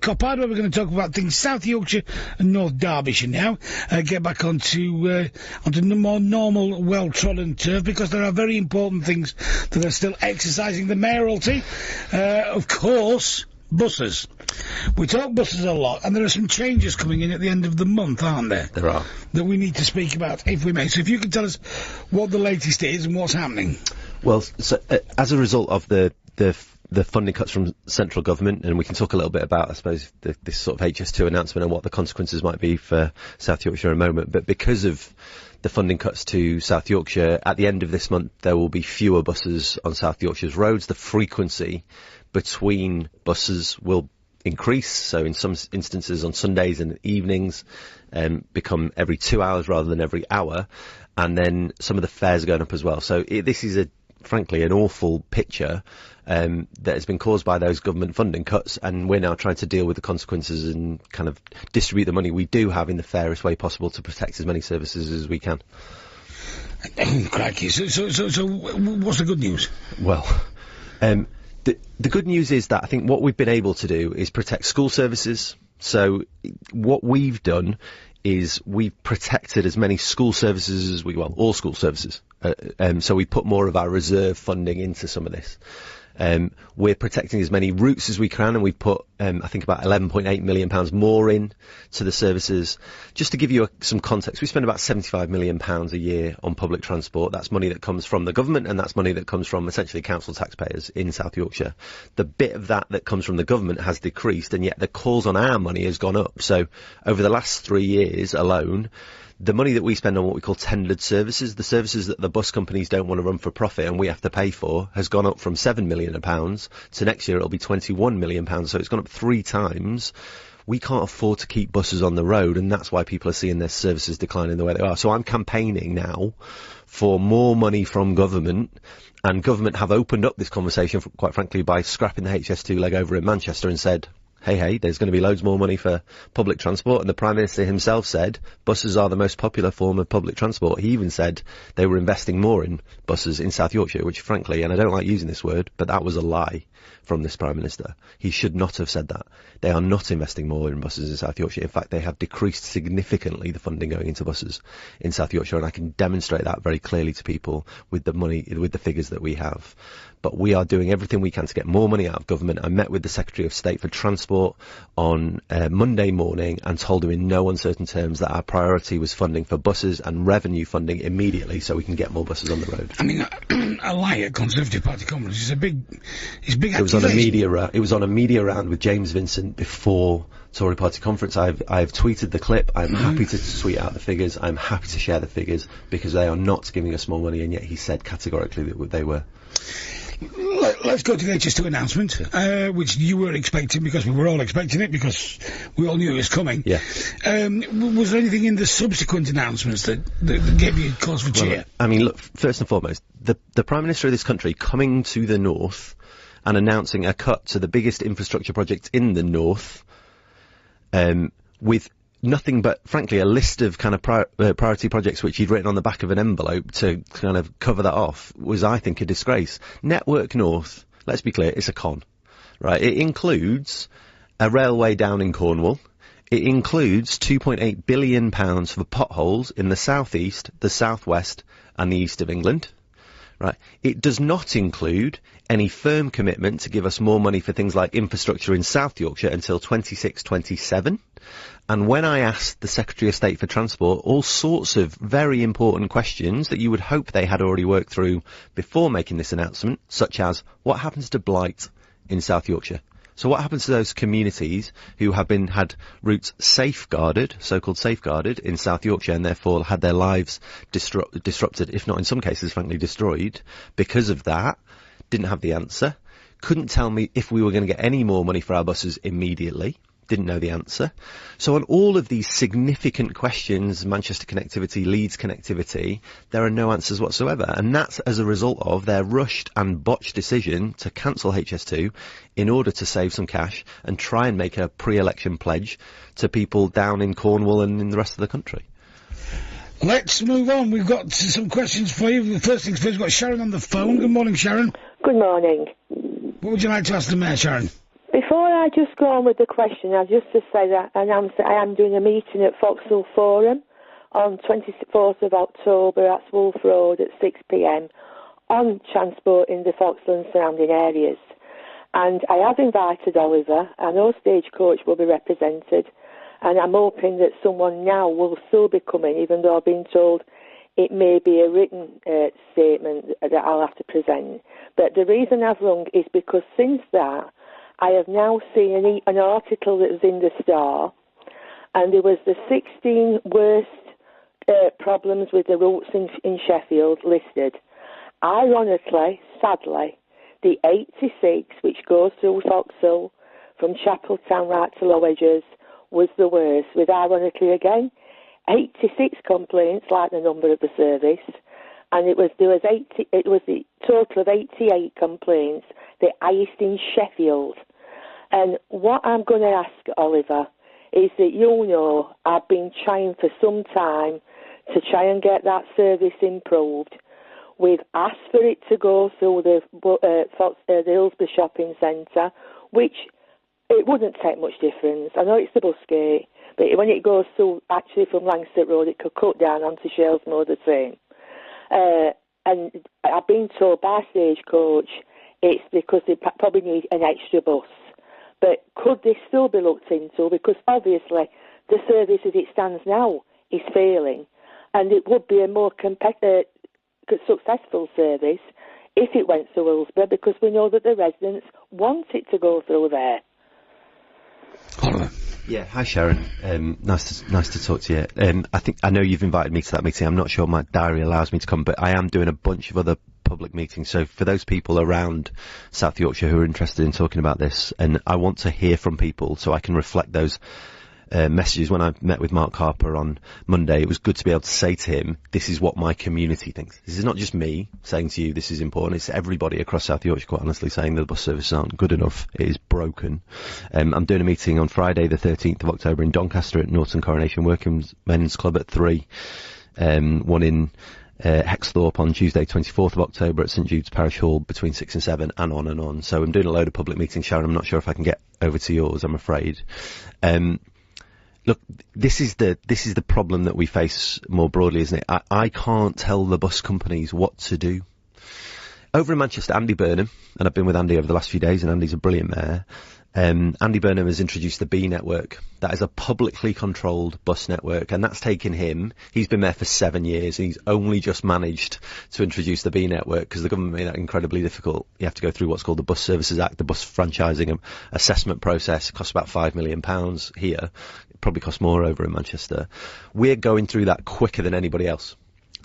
Coppard, where we're going to talk about things South Yorkshire and North Derbyshire now. Get back onto more normal, well-trodden turf, because there are very important things that are still exercising the mayoralty. Of course, buses. We talk buses a lot, and there are some changes coming in at the end of the month, aren't there? There are. That we need to speak about, if we may. So if you can tell us what the latest is and what's happening. Well, so, as a result of the funding cuts from central government, and we can talk a little bit about, I suppose, this sort of HS2 announcement and what the consequences might be for South Yorkshire in a moment, but because of the funding cuts to South Yorkshire, at the end of this month there will be fewer buses on South Yorkshire's roads. The frequency between buses will increase, so in some instances on Sundays and evenings become every 2 hours rather than every hour, and then some of the fares are going up as well. So this is frankly an awful picture that has been caused by those government funding cuts, and we're now trying to deal with the consequences and kind of distribute the money we do have in the fairest way possible to protect as many services as we can. Crikey. So what's the good news? Well, the good news is that I think what we've been able to do is protect school services. So what we've done is we've protected as many school services as all school services. So we put more of our reserve funding into some of this. We're protecting as many routes as we can, and we've put, I think, about £11.8 million more in to the services. Just to give you some context, we spend about £75 million a year on public transport. That's money that comes from the government, and that's money that comes from essentially council taxpayers in South Yorkshire. The bit of that comes from the government has decreased, and yet the calls on our money has gone up. So over the last 3 years alone, the money that we spend on what we call tendered services, the services that the bus companies don't want to run for profit and we have to pay for, has gone up from £7 million to next year it'll be £21 million. So it's gone up 3 times. We can't afford to keep buses on the road, and that's why people are seeing their services decline in the way they are. So I'm campaigning now for more money from government, and government have opened up this conversation, quite frankly, by scrapping the HS2 leg over in Manchester and said, hey, there's going to be loads more money for public transport. And the Prime Minister himself said buses are the most popular form of public transport. He even said they were investing more in buses in South Yorkshire, which frankly, and I don't like using this word, but that was a lie from this Prime Minister. He should not have said that. They are not investing more in buses in South Yorkshire. In fact, they have decreased significantly the funding going into buses in South Yorkshire, and I can demonstrate that very clearly to people with the figures that we have. But we are doing everything we can to get more money out of government. I met with the Secretary of State for Transport on Monday morning and told him in no uncertain terms that our priority was funding for buses and revenue funding immediately so we can get more buses on the road. I mean, a lie at Conservative Party conference is big It was on a media round with James Vincent before Tory Party conference. I've tweeted the clip. I'm happy to tweet out the figures. I'm happy to share the figures because they are not giving us more money, and yet he said categorically that they were. Let's go to the HS2 announcement, which you were expecting, because we were all expecting it, because we all knew it was coming. Yeah. Was there anything in the subsequent announcements that gave you cause for cheer? Well, I mean, look, first and foremost, the Prime Minister of this country coming to the North and announcing a cut to the biggest infrastructure project in the North, with nothing but, frankly, a list of kind of priority projects which he'd written on the back of an envelope to kind of cover that off, was, I think, a disgrace. Network North, let's be clear, it's a con, right? It includes a railway down in Cornwall. It includes £2.8 billion for potholes in the southeast, the southwest and the east of England. Right. It does not include any firm commitment to give us more money for things like infrastructure in South Yorkshire until 26-27. And when I asked the Secretary of State for Transport all sorts of very important questions that you would hope they had already worked through before making this announcement, such as what happens to blight in South Yorkshire? So what happens to those communities who have had routes safeguarded, so-called safeguarded, in South Yorkshire, and therefore had their lives disrupted, if not in some cases, frankly, destroyed, because of that? Didn't have the answer. Couldn't tell me if we were going to get any more money for our buses immediately. Didn't know the answer. So on all of these significant questions, Manchester connectivity, Leeds connectivity, there are no answers whatsoever. And that's as a result of their rushed and botched decision to cancel HS2 in order to save some cash and try and make a pre-election pledge to people down in Cornwall and in the rest of the country. Let's move on. We've got some questions for you. First things first, we've got Sharon on the phone. Good morning, Sharon. Good morning. What would you like to ask the Mayor, Sharon? Before I I just go on with the question? I just to say that I am doing a meeting at Foxhill Forum on 24th of October at Wolf Road at 6 p.m. on transport in the Foxhill and surrounding areas. And I have invited Oliver. I know Stagecoach will be represented, and I'm hoping that someone now will still be coming, even though I've been told it may be a written statement that I'll have to present. But the reason I've rung is because since that, I have now seen an article that was in the Star, and there was the 16 worst problems with the routes in Sheffield listed. Ironically, sadly, the 86, which goes through Foxhill from Chapeltown right to Low Edges, was the worst, with ironically again 86 complaints, like the number of the service, and it was the total of 88 complaints, the highest in Sheffield. And what I'm going to ask, Oliver, is that I've been trying for some time to try and get that service improved. We've asked for it to go through the Hillsborough Shopping Centre, which it wouldn't take much difference. I know it's the bus gate, but when it goes through, actually from Langsett Road, it could cut down onto Shellsmoor the same. And I've been told by Stagecoach it's because they probably need an extra bus. But could this still be looked into? Because obviously the service as it stands now is failing, and it would be a more successful service if it went through Hillsborough, because we know that the residents want it to go through there. Oliver. Yeah, hi Sharon. Nice to talk to you. I know you've invited me to that meeting. I'm not sure my diary allows me to come, but I am doing a bunch of other public meetings. So for those people around South Yorkshire who are interested in talking about this, and I want to hear from people so I can reflect those messages. When I met with Mark Harper on Monday, it was good to be able to say to him, this is what my community thinks. This is not just me saying to you this is important, it's everybody across South Yorkshire, quite honestly, saying that the bus services aren't good enough. It is broken. I'm doing a meeting on Friday the 13th of October in Doncaster at Norton Coronation Working Men's Club at 3, one in Hexthorpe on Tuesday 24th of October at St Jude's Parish Hall between 6 and 7, and on and on. So I'm doing a load of public meetings, Sharon. I'm not sure if I can get over to yours, I'm afraid. Look, this is the problem that we face more broadly, isn't it? I can't tell the bus companies what to do. Over in Manchester, Andy Burnham, and I've been with Andy over the last few days, and Andy's a brilliant mayor. Andy Burnham has introduced the B network. That is a publicly controlled bus network, and that's taken him. He's been there for 7 years, and he's only just managed to introduce the B network because the government made that incredibly difficult. You have to go through what's called the Bus Services Act, the bus franchising assessment process. It costs about £5 million here. It probably costs more over in Manchester. We're going through that quicker than anybody else.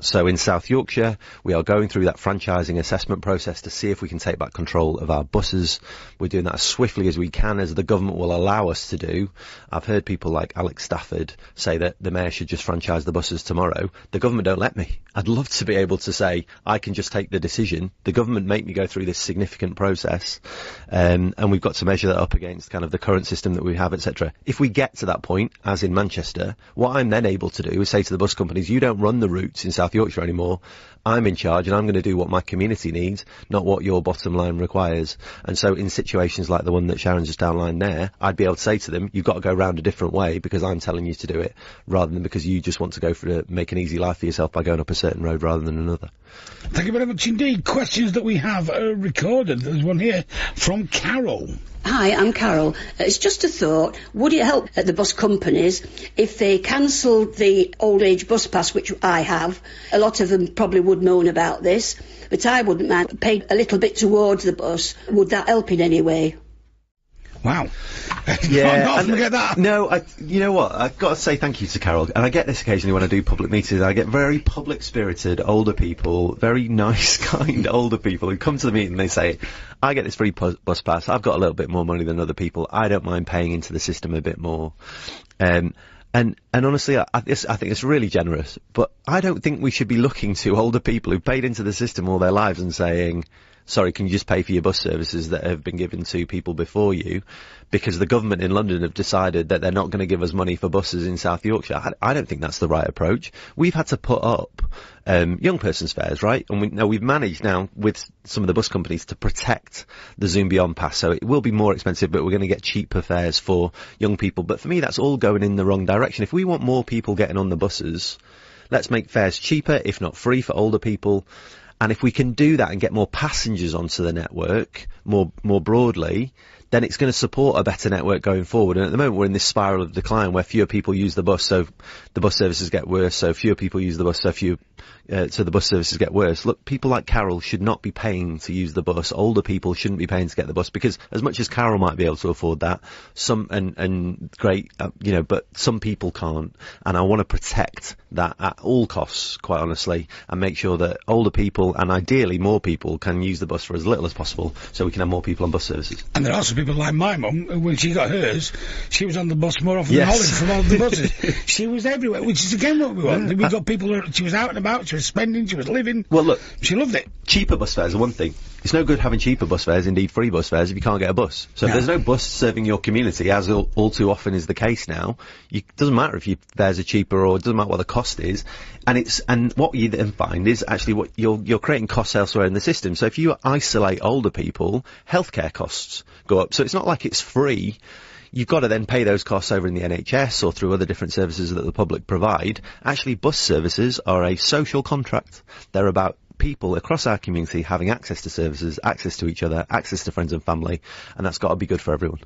So in South Yorkshire, we are going through that franchising assessment process to see if we can take back control of our buses. We're doing that as swiftly as we can, as the government will allow us to do. I've heard people like Alex Stafford say that the mayor should just franchise the buses tomorrow. The government don't let me. I'd love to be able to say, I can just take the decision. The government make me go through this significant process. And we've got to measure that up against kind of the current system that we have, etc. If we get to that point, as in Manchester, what I'm then able to do is say to the bus companies, you don't run the routes in South Yorkshire anymore. I'm in charge, and I'm going to do what my community needs, not what your bottom line requires. And so in situations like the one that Sharon just outlined there, I'd be able to say to them, you've got to go round a different way because I'm telling you to do it, rather than because you just want to go for make an easy life for yourself by going up a certain road rather than another. Thank you very much indeed. Questions that we have recorded. There's one here from Carol. Hi, I'm Carol. It's just a thought. Would it help the bus companies if they cancelled the old age bus pass, which I have? A lot of them probably would moan about this, but I wouldn't mind paying a little bit towards the bus. Would that help in any way? Wow. Yeah, not forget that. No, you know what? I've got to say thank you to Carol. And I get this occasionally when I do public meetings. I get very public-spirited older people, very nice, kind older people who come to the meeting and they say, I get this free bus pass. I've got a little bit more money than other people. I don't mind paying into the system a bit more. And honestly, I think it's really generous. But I don't think we should be looking to older people who've paid into the system all their lives and saying, sorry, can you just pay for your bus services that have been given to people before you? Because the government in London have decided that they're not going to give us money for buses in South Yorkshire. I don't think that's the right approach. We've had to put up young person's fares, right? And we've managed now with some of the bus companies to protect the Zoom Beyond Pass. So it will be more expensive, but we're going to get cheaper fares for young people. But for me, that's all going in the wrong direction. If we want more people getting on the buses, let's make fares cheaper, if not free, for older people. And if we can do that and get more passengers onto the network more broadly, then it's going to support a better network going forward. And at the moment, we're in this spiral of decline where fewer people use the bus, so the bus services get worse. So fewer people use the bus, so the bus services get worse. Look, people like Carol should not be paying to use the bus. Older people shouldn't be paying to get the bus, because as much as Carol might be able to afford that, but some people can't. And I want to protect that at all costs, quite honestly, and make sure that older people and ideally more people can use the bus for as little as possible, so we can have more people on bus services. And there are also people like my mum, when she got hers, she was on the bus more often than Holland from all the buses. She was everywhere, which is again what we want. We got people, she was out and about, she was spending, she was living. Well, look, she loved it. Cheaper bus fares are one thing. It's no good having cheaper bus fares, indeed free bus fares, if you can't get a bus. So if there's no bus serving your community, as all too often is the case now, it doesn't matter if your fares are cheaper, or it doesn't matter what the cost is. And what you then find is actually what you're creating costs elsewhere in the system. So if you isolate older people, healthcare costs go up. So it's not like it's free. You've got to then pay those costs over in the NHS or through other different services that the public provide. Actually, bus services are a social contract. They're about people across our community having access to services, access to each other, access to friends and family, and that's got to be good for everyone.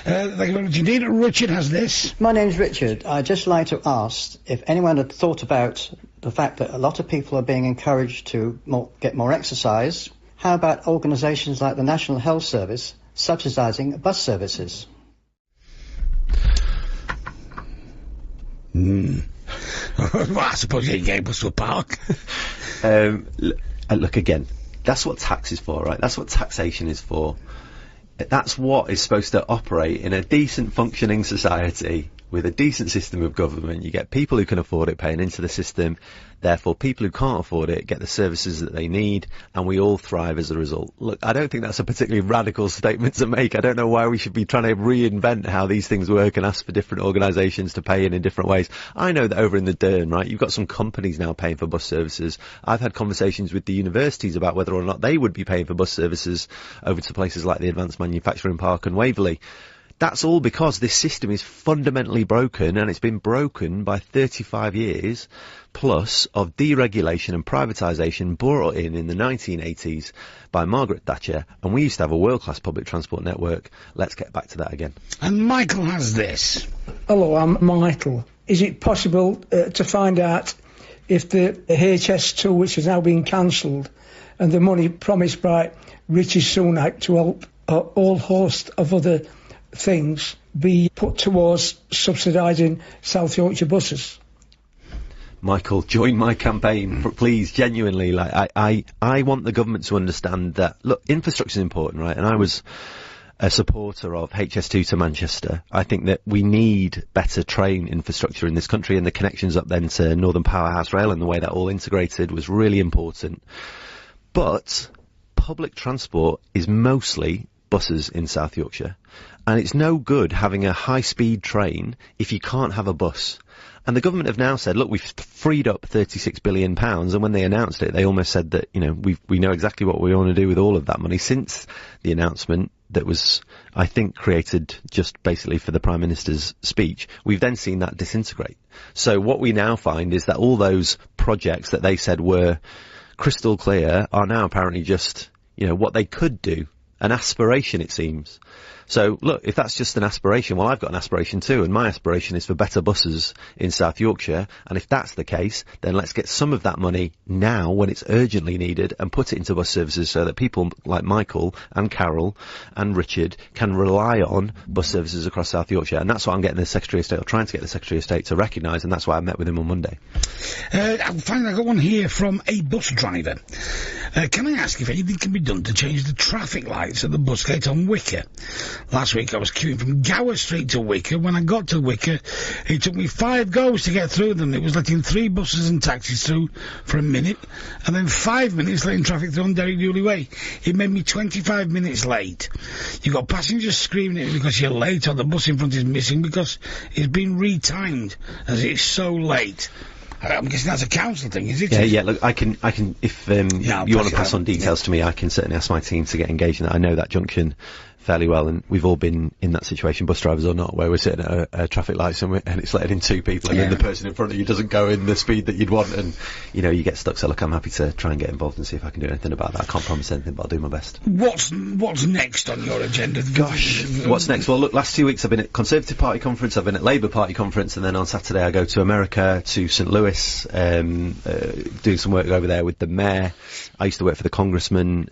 Thank you very much indeed. Richard has this. My name's Richard. I'd just like to ask if anyone had thought about the fact that a lot of people are being encouraged to get more exercise. How about organisations like the National Health Service subsidising bus services? Well, I suppose you can get a bus to a park. Look, again, that's what tax is for, right? That's what taxation is for. That's what is supposed to operate in a decent functioning society with a decent system of government. You get people who can afford it paying into the system. Therefore, people who can't afford it get the services that they need, and we all thrive as a result. Look, I don't think that's a particularly radical statement to make. I don't know why we should be trying to reinvent how these things work and ask for different organisations to pay in different ways. I know that over in the Dearn, right, you've got some companies now paying for bus services. I've had conversations with the universities about whether or not they would be paying for bus services over to places like the Advanced Manufacturing Park and Waverley. That's all because this system is fundamentally broken, and it's been broken by 35 years plus of deregulation and privatisation brought in the 1980s by Margaret Thatcher, and we used to have a world-class public transport network. Let's get back to that again. And Michael has this. Hello, I'm Michael. Is it possible to find out if the HS2, which has now been cancelled, and the money promised by Rishi Sunak to help a whole host of other things be put towards subsidising South Yorkshire buses? Michael, join my campaign, please, genuinely. I want the government to understand that, look, infrastructure is important, right? And I was a supporter of HS2 to Manchester. I think that we need better train infrastructure in this country, and the connections up then to Northern Powerhouse Rail and the way that all integrated was really important. But public transport is mostly buses in South Yorkshire. And it's no good having a high-speed train if you can't have a bus. And the government have now said, look, we've freed up £36 billion, and when they announced it, they almost said that, we know exactly what we want to do with all of that money. Since the announcement that was, I think, created just basically for the Prime Minister's speech, we've then seen that disintegrate. So what we now find is that all those projects that they said were crystal clear are now apparently just, what they could do. An aspiration, it seems. So, look, if that's just an aspiration, well, I've got an aspiration too, and my aspiration is for better buses in South Yorkshire, and if that's the case, then let's get some of that money now, when it's urgently needed, and put it into bus services so that people like Michael and Carol and Richard can rely on bus services across South Yorkshire, and that's what I'm getting the Secretary of State, or trying to get the Secretary of State to recognise, and that's why I met with him on Monday. Finally, I got one here from a bus driver. Can I ask if anything can be done to change the traffic lights at the bus gate on Wicker? Last week I was queuing from Gower Street to Wicker. When I got to Wicker, it took me 5 goes to get through them. It was letting 3 buses and taxis through for a minute, and then 5 minutes letting traffic through on Derry Dooley Way. It made me 25 minutes late. You've got passengers screaming at me because you're late, or the bus in front is missing because it's been retimed as it's so late. I'm guessing that's a council thing, is it? Yeah, look, I can, if you want to pass on details to me, I can certainly ask my team to get engaged in that. I know that junction fairly well, and we've all been in that situation, bus drivers or not, where we're sitting at a traffic light somewhere and it's letting in 2 people, and then the person in front of you doesn't go in the speed that you'd want, and you get stuck. So look, I'm happy to try and get involved and see if I can do anything about that. I can't promise anything, but I'll do my best. What's next on your agenda? Gosh, what's next? Well, look, last 2 weeks I've been at Conservative Party conference, I've been at Labour Party conference, and then on Saturday I go to America, to St Louis, doing some work over there with the mayor. I used to work for the congressman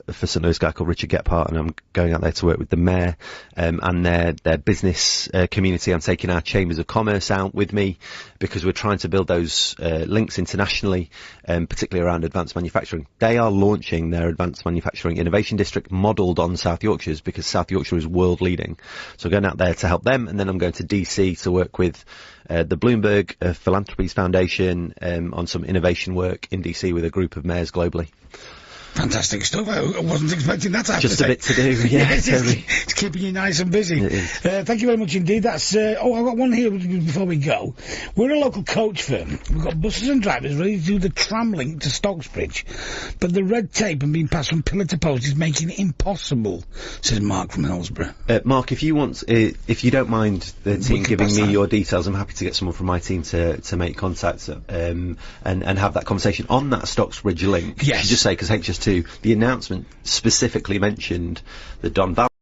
for St Louis, a guy called Richard Gephardt, and I'm going out there to work with the mayor and their business community. I'm taking our chambers of commerce out with me because we're trying to build those links internationally, particularly around advanced manufacturing. They are launching their advanced manufacturing innovation district modelled on South Yorkshire's, because South Yorkshire is world leading. So I'm going out there to help them, and then I'm going to DC to work with the Bloomberg Philanthropies Foundation on some innovation work in DC with a group of mayors globally. Fantastic stuff. I wasn't expecting that to happen. Just a bit to do, yeah. Totally. It's keeping you nice and busy. It is. Thank you very much indeed. That's, I've got one here before we go. We're a local coach firm. We've got buses and drivers ready to do the tram link to Stocksbridge, but the red tape and being passed from pillar to post is making it impossible, says Mark from Hillsborough. Mark, if you want, if you don't mind the team giving me your details, I'm happy to get someone from my team to make contact and have that conversation on that Stocksbridge link. Yes. Just say, because HS2, the announcement specifically mentioned that Don Val